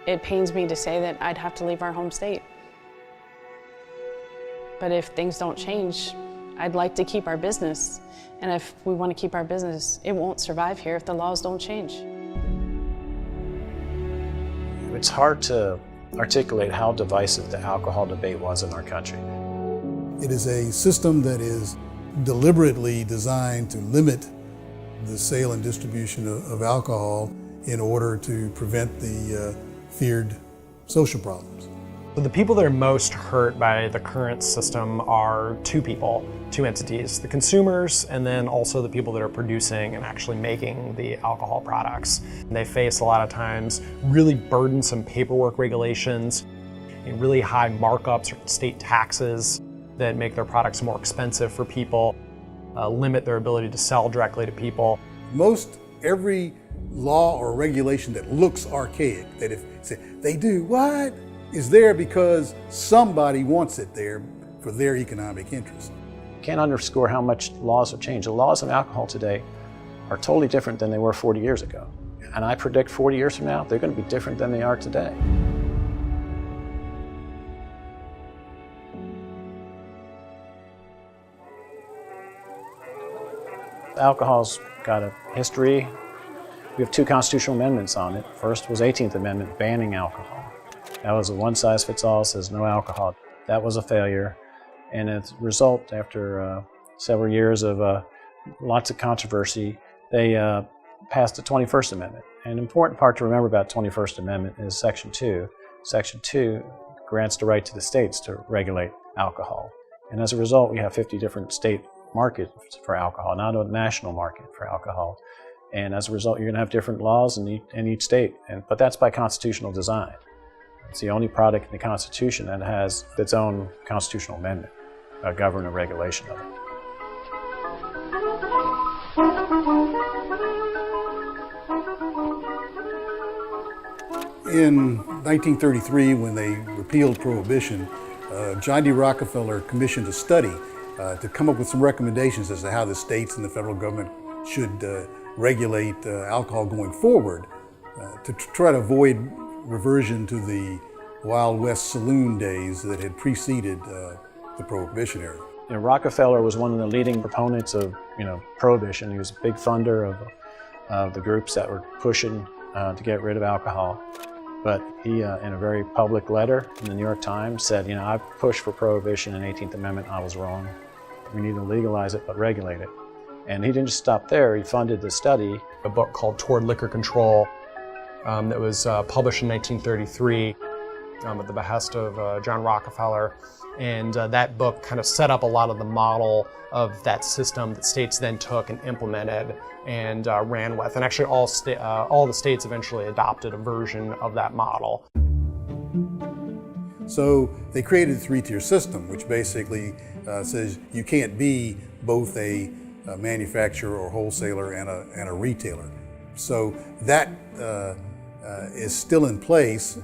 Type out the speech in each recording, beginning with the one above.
It pains me to say that I'd have to leave our home state. But if things don't change, I'd like to keep our business. And if we want to keep our business, it won't survive here if the laws don't change. It's hard to articulate how divisive the alcohol debate was in our country. It is a system that is deliberately designed to limit the sale and distribution of alcohol in order to prevent the feared social problems. So the people that are most hurt by the current system are two people, two entities, the consumers and then also the people that are producing and actually making the alcohol products. They face a lot of times really burdensome paperwork regulations and really high markups or state taxes that make their products more expensive for people, limit their ability to sell directly to people. Most every law or regulation that looks archaic, that if they do what, is there because somebody wants it there for their economic interest. Can't underscore how much laws have changed. The laws on alcohol today are totally different than they were 40 years ago. And I predict 40 years from now, they're going to be different than they are today. Alcohol's got a history. We have two constitutional amendments on it. First was 18th Amendment banning alcohol. That was a one-size-fits-all, says no alcohol. That was a failure. And as a result, after several years of lots of controversy, they passed the 21st Amendment. An important part to remember about the 21st Amendment is Section 2. Section 2 grants the right to the states to regulate alcohol. And as a result, we have 50 different state markets for alcohol, not a national market for alcohol. And as a result, you're going to have different laws in each state. But that's by constitutional design. It's the only product in the Constitution that has its own constitutional amendment, governing regulation of it. In 1933, when they repealed Prohibition, John D. Rockefeller commissioned a study to come up with some recommendations as to how the states and the federal government should regulate alcohol going forward to try to avoid reversion to the Wild West saloon days that had preceded the Prohibition era. Rockefeller was one of the leading proponents of Prohibition. He was a big funder of the groups that were pushing to get rid of alcohol. But he, in a very public letter in the New York Times, said, I pushed for Prohibition in the 18th Amendment. I was wrong. We need to legalize it, but regulate it. And he didn't just stop there. He funded the study. A book called Toward Liquor Control that was published in 1933 at the behest of John Rockefeller. And that book kind of set up a lot of the model of that system that states then took and implemented and ran with. And actually all the states eventually adopted a version of that model. So they created a three-tier system, which basically says you can't be both a manufacturer or wholesaler and a retailer. So that is still in place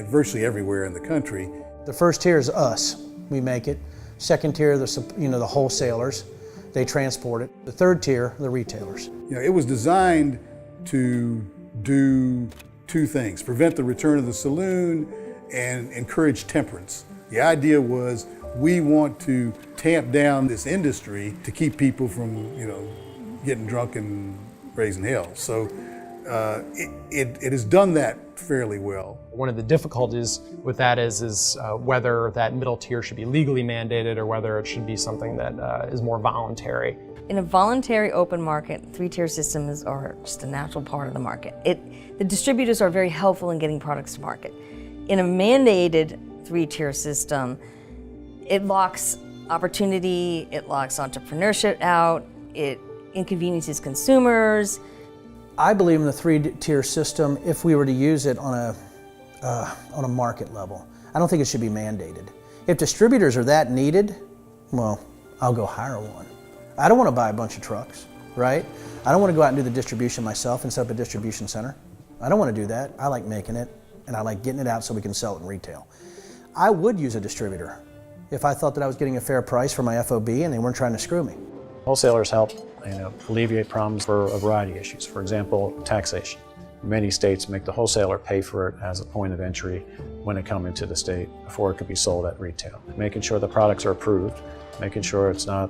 virtually everywhere in the country. The first tier is us. We make it. Second tier, the wholesalers. They transport it. The third tier, the retailers. It was designed to do two things: prevent the return of the saloon and encourage temperance. The idea was we want to tamp down this industry to keep people from, getting drunk and raising hell. So it has done that fairly well. One of the difficulties with that is whether that middle tier should be legally mandated or whether it should be something that is more voluntary. In a voluntary open market, three-tier systems are just a natural part of the market. The distributors are very helpful in getting products to market. In a mandated three-tier system, it locks opportunity, it locks entrepreneurship out, it inconveniences consumers. I believe in the three-tier system if we were to use it on a market level. I don't think it should be mandated. If distributors are that needed, well, I'll go hire one. I don't want to buy a bunch of trucks, right? I don't want to go out and do the distribution myself and set up a distribution center. I don't want to do that. I like making it, and I like getting it out so we can sell it in retail. I would use a distributor if I thought that I was getting a fair price for my FOB and they weren't trying to screw me. Wholesalers help alleviate problems for a variety of issues. For example, taxation. Many states make the wholesaler pay for it as a point of entry when it comes into the state before it could be sold at retail. Making sure the products are approved, making sure it's not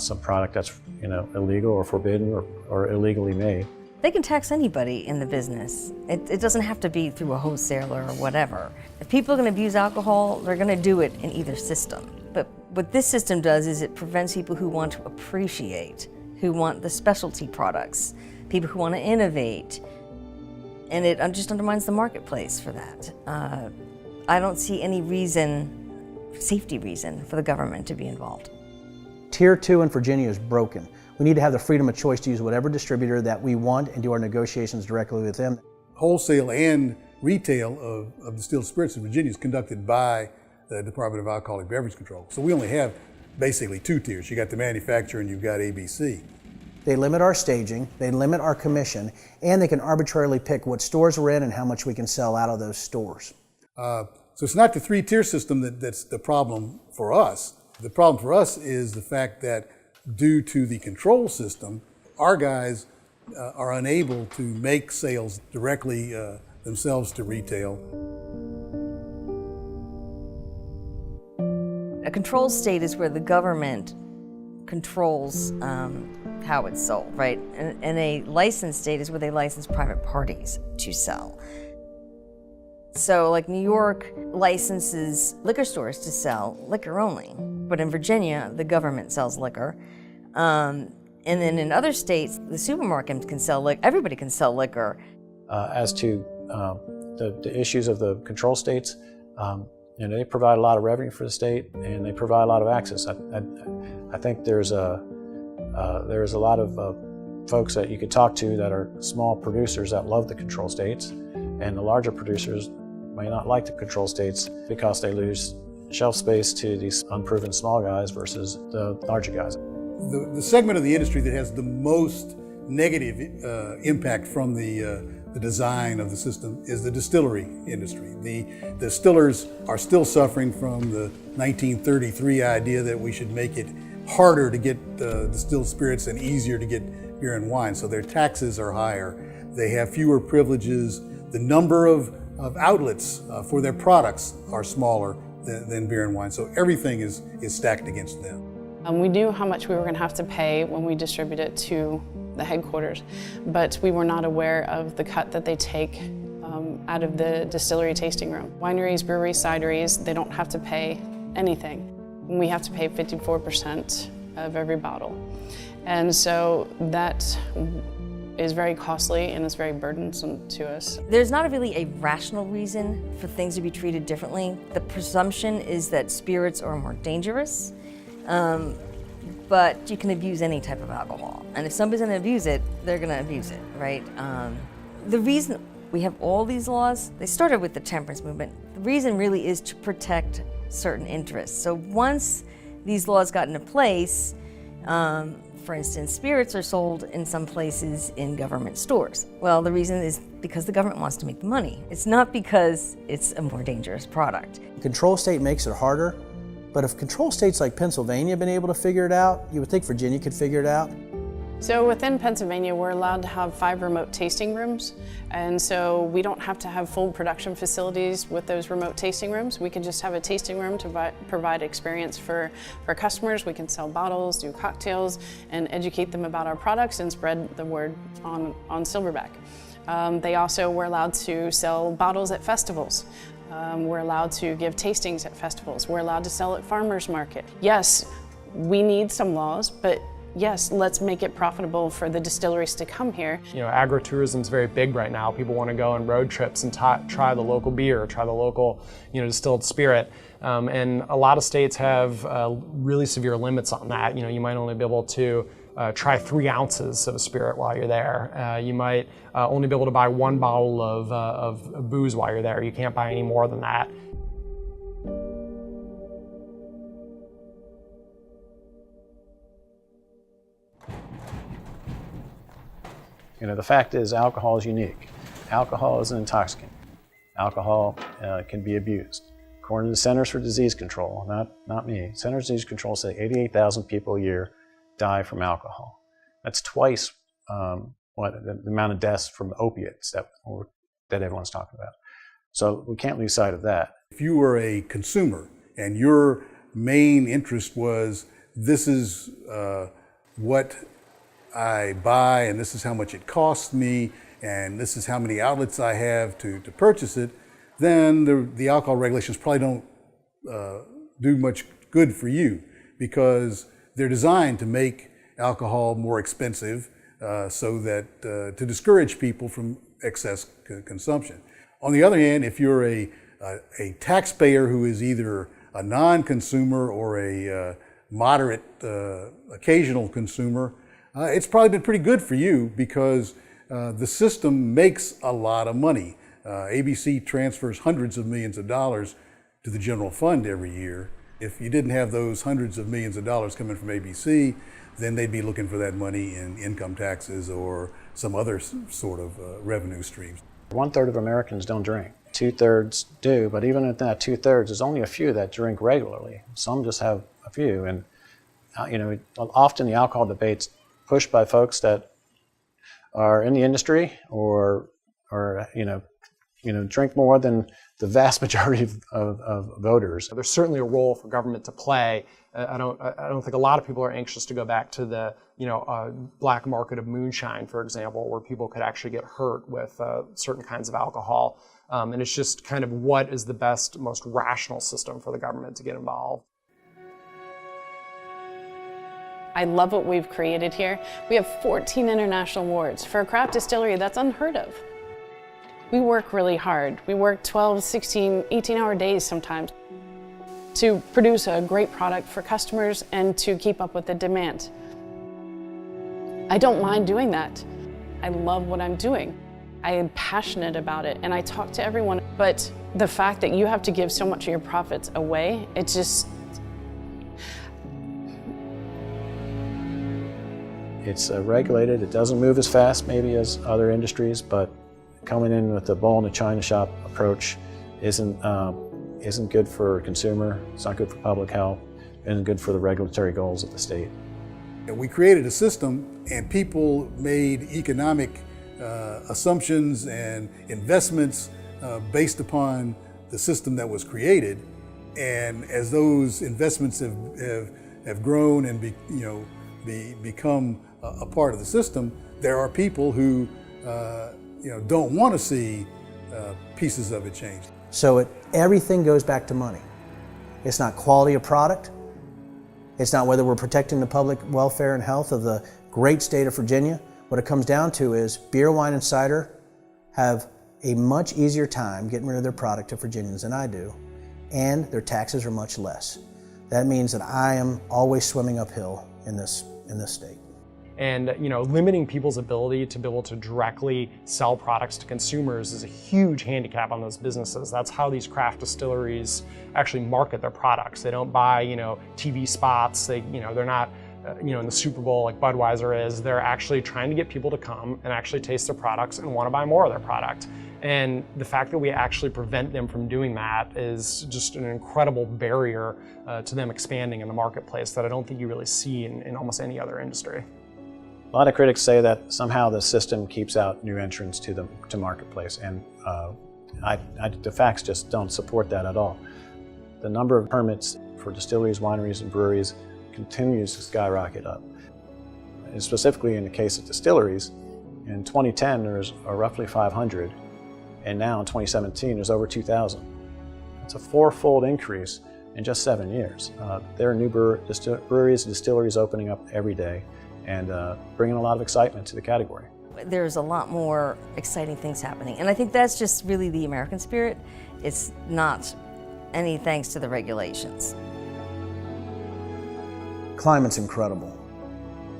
some product that's illegal or forbidden or illegally made. They can tax anybody in the business. It doesn't have to be through a wholesaler or whatever. If people are going to abuse alcohol, they're going to do it in either system. But what this system does is it prevents people who want to appreciate, who want the specialty products, people who want to innovate, and it just undermines the marketplace for that. I don't see any safety reason for the government to be involved. Tier 2 in Virginia is broken. We need to have the freedom of choice to use whatever distributor that we want and do our negotiations directly with them. Wholesale and retail of distilled spirits in Virginia is conducted by the Department of Alcoholic Beverage Control. So we only have basically 2 tiers. You got the manufacturer and you've got ABC. They limit our staging, they limit our commission, and they can arbitrarily pick what stores we're in and how much we can sell out of those stores. So it's not the 3-tier system that's the problem for us. The problem for us is the fact that due to the control system, our guys are unable to make sales directly themselves to retail. A control state is where the government controls how it's sold, right? And a licensed state is where they license private parties to sell. So like New York licenses liquor stores to sell liquor only, but in Virginia, the government sells liquor. And then in other states, the supermarket can sell liquor, everybody can sell liquor. As to the issues of the control states, they provide a lot of revenue for the state and they provide a lot of access. I think there's a lot of folks that you could talk to that are small producers that love the control states, and the larger producers may not like the control states because they lose shelf space to these unproven small guys versus the larger guys. The segment of the industry that has the most negative impact from the design of the system is the distillery industry. The distillers are still suffering from the 1933 idea that we should make it harder to get distilled spirits and easier to get beer and wine. So their taxes are higher. They have fewer privileges. The number of outlets for their products are smaller than beer and wine. So everything is stacked against them. We knew how much we were going to have to pay when we distribute it to the headquarters, but we were not aware of the cut that they take out of the distillery tasting room. Wineries, breweries, cideries, they don't have to pay anything. We have to pay 54% of every bottle. And so that is very costly and it's very burdensome to us. There's not really a rational reason for things to be treated differently. The presumption is that spirits are more dangerous, but you can abuse any type of alcohol. And if somebody's gonna abuse it, they're gonna abuse it, right? The reason we have all these laws, they started with the temperance movement. The reason really is to protect certain interests. So once these laws got into place, for instance, spirits are sold in some places in government stores. Well, the reason is because the government wants to make the money. It's not because it's a more dangerous product. Control state makes it harder, but if control states like Pennsylvania have been able to figure it out, you would think Virginia could figure it out. So within Pennsylvania, we're allowed to have 5 remote tasting rooms, and so we don't have to have full production facilities with those remote tasting rooms. We can just have a tasting room to provide experience for customers. We can sell bottles, do cocktails, and educate them about our products and spread the word on Silverback. They also were allowed to sell bottles at festivals. We're allowed to give tastings at festivals. We're allowed to sell at farmers market. Yes, we need some laws, but yes, let's make it profitable for the distilleries to come here. You know, agritourism is very big right now. People want to go on road trips and try the local beer, try the local, distilled spirit. And a lot of states have really severe limits on that. You might only be able to try 3 ounces of a spirit while you're there. You might only be able to buy 1 bottle of booze while you're there. You can't buy any more than that. The fact is, alcohol is unique. Alcohol is an intoxicant. Alcohol can be abused. According to the Centers for Disease Control, not me, Centers for Disease Control say 88,000 people a year die from alcohol. That's twice the amount of deaths from opiates that everyone's talking about. So we can't lose sight of that. If you were a consumer and your main interest was, this is what I buy and this is how much it costs me and this is how many outlets I have to purchase it, then the alcohol regulations probably don't do much good for you, because they're designed to make alcohol more expensive so that to discourage people from excess consumption. On the other hand, if you're a taxpayer who is either a non-consumer or a moderate occasional consumer, it's probably been pretty good for you, because the system makes a lot of money. ABC transfers hundreds of millions of dollars to the general fund every year. If you didn't have those hundreds of millions of dollars coming from ABC, then they'd be looking for that money in income taxes or some other sort of revenue streams. 1/3 of Americans don't drink. 2/3 do, but even at that 2/3, there's only a few that drink regularly. Some just have a few, and often the alcohol debate's pushed by folks that are in the industry or drink more than the vast majority of voters. There's certainly a role for government to play. I don't think a lot of people are anxious to go back to the black market of moonshine, for example, where people could actually get hurt with certain kinds of alcohol. And it's just kind of what is the best, most rational system for the government to get involved. I love what we've created here. We have 14 international awards. For a craft distillery, that's unheard of. We work really hard. We work 12, 16, 18-hour days sometimes to produce a great product for customers and to keep up with the demand. I don't mind doing that. I love what I'm doing. I am passionate about it and I talk to everyone, but the fact that you have to give so much of your profits away, it's just... It's regulated. It doesn't move as fast maybe as other industries, but coming in with the bull in the china shop approach isn't good for consumer. It's not good for public health. It isn't good for the regulatory goals of the state. We created a system, and people made economic assumptions and investments based upon the system that was created. And as those investments have grown and become a part of the system, there are people who don't want to see pieces of it change. So everything goes back to money. It's not quality of product. It's not whether we're protecting the public welfare and health of the great state of Virginia. What it comes down to is beer, wine, and cider have a much easier time getting rid of their product to Virginians than I do, and their taxes are much less. That means that I am always swimming uphill in this state. And limiting people's ability to be able to directly sell products to consumers is a huge handicap on those businesses. That's how these craft distilleries actually market their products. They don't buy TV spots. They're not in the Super Bowl like Budweiser is. They're actually trying to get people to come and actually taste their products and want to buy more of their product. And the fact that we actually prevent them from doing that is just an incredible barrier to them expanding in the marketplace that I don't think you really see in almost any other industry. A lot of critics say that somehow the system keeps out new entrants to marketplace, and the facts just don't support that at all. The number of permits for distilleries, wineries, and breweries continues to skyrocket up. And specifically in the case of distilleries, in 2010 there was roughly 500, and now in 2017 there's over 2,000. It's a fourfold increase in just 7 years. There are new breweries and distilleries opening up every day, and bringing a lot of excitement to the category. There's a lot more exciting things happening, and I think that's just really the American spirit. It's not any thanks to the regulations. Climate's incredible.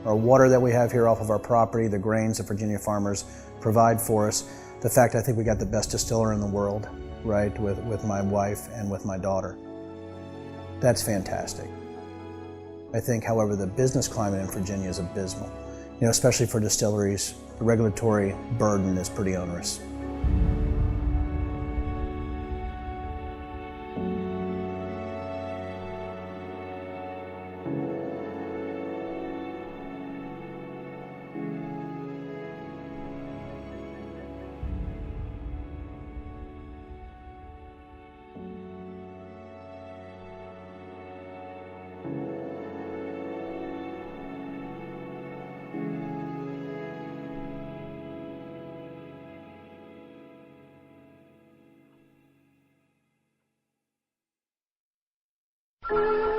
Our water that we have here off of our property, the grains that Virginia farmers provide for us, the fact I think we got the best distiller in the world, right, with my wife and with my daughter. That's fantastic. I think, however, the business climate in Virginia is abysmal. Especially for distilleries, the regulatory burden is pretty onerous. you.